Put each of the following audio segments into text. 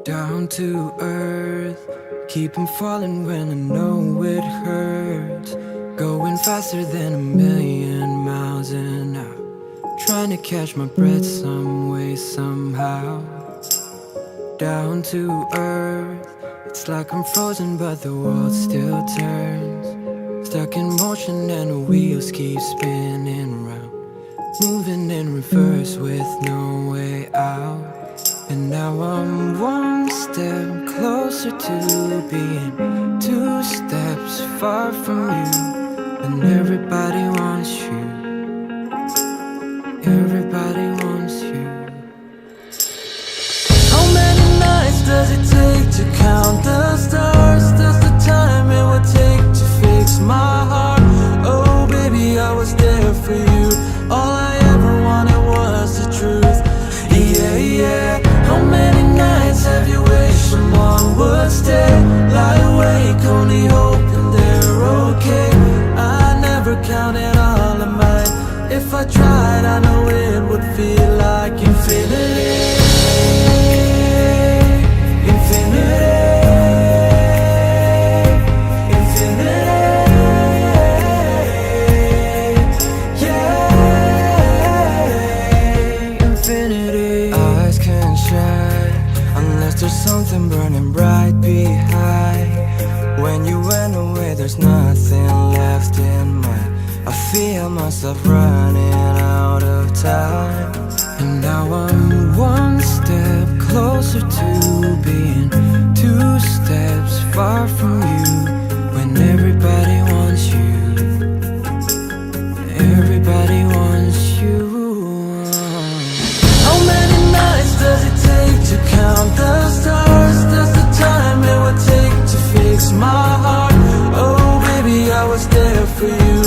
Down to earth, keep on falling when I know it hurts. Going faster than 1,000,000 miles an hour, trying to catch my breath some way, somehow. Down to earth, it's like I'm frozen but the world still turns. Stuck in motion and the wheels keep spinning round, moving in reverse with no way out. And now I'm one step closer to being 2 steps far from you. And everybody wants you. Everybody wants you. How many nights does it take to count the stars? Does the time it would take to fix my heart? Oh baby, I was there for you. All I ever wanted was the truth. Yeah, yeah. How many nights have you wished someone would stay? Lie awake, only hoping they're okay. I never counted all of mine. If I tried, I know it would feel like infinity. Infinity. There's something burning bright behind. When you went away, there's nothing left in mine. I feel myself running out of time. And now I'm one step closer to being 2 steps far from you. When everybody wants you. Everybody wants you. How many nights does it take to count the stars? Does the time it would take to fix my heart? Oh baby, I was there for you.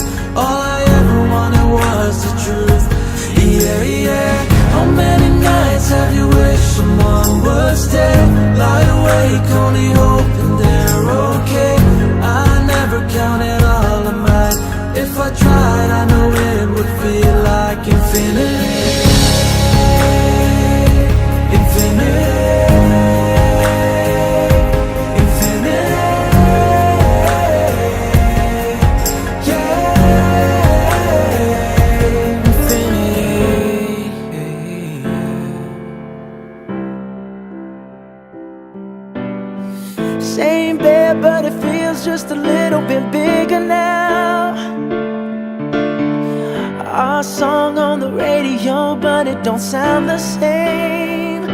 All I ever wanted was the truth. Yeah, yeah. How many nights have you wished someone would stay? Lie awake, only hoping they're okay. I never counted all of mine. If I tried, I know it would feel like infinity. Same bed, but it feels just a little bit bigger now. Our song on the radio, but it don't sound the same.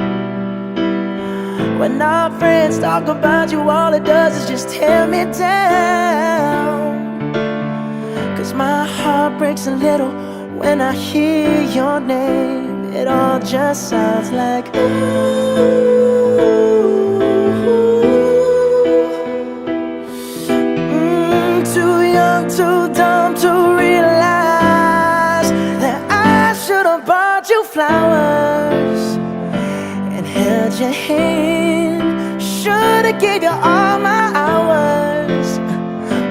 When our friends talk about you, all it does is just tear me down. 'Cause my heart breaks a little when I hear your name. It all just sounds like ooh. Too dumb to realize that I should have bought you flowers and held your hand. Should have gave you all my hours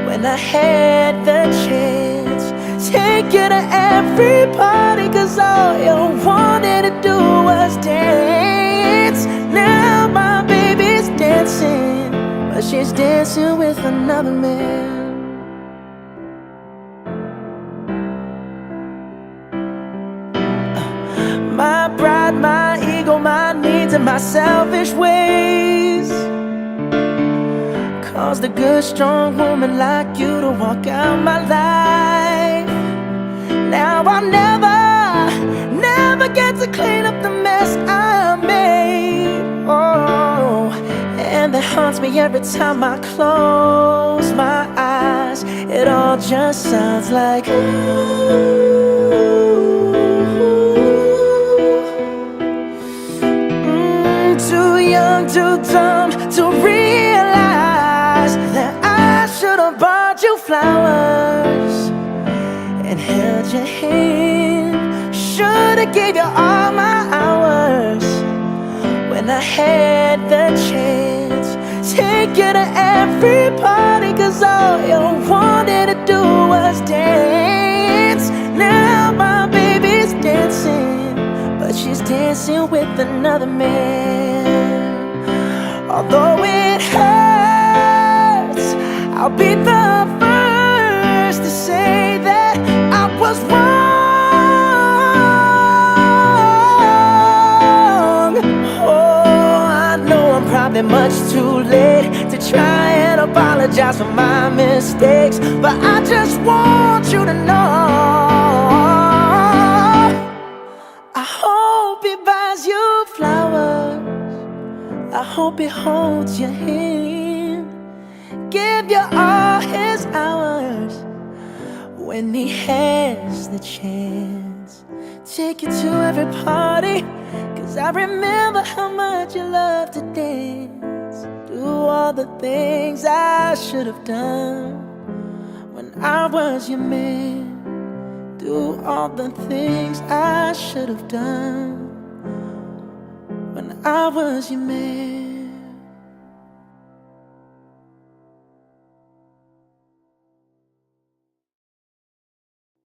when I had the chance. Take you to every party, 'cause all you wanted to do was dance. Now my baby's dancing, but she's dancing with another man. My pride, my ego, my needs, and my selfish ways caused a good, strong woman like you to walk out my life. Now I'll never get to clean up the mess I made. Oh, and that haunts me every time I close my eyes. It all just sounds like ooh. Too young, too dumb to realize that I should have bought you flowers and held your hand. Should have gave you all my hours when I had the chance. Take you to every party, 'cause all you wanted to do was dance. Now my baby's dancing, but she's dancing with another man. Although it hurts, I'll be the first to say that I was wrong. Oh, I know I'm probably much too late to try and apologize for my mistakes, but I just want you to know, I hope he buys you flowers, I hope he holds your hand, give you all his hours when he has the chance. Take you to every party, 'cause I remember how much you love to dance. Do all the things I should have done when I was your man. Do all the things I should have done when I was your man.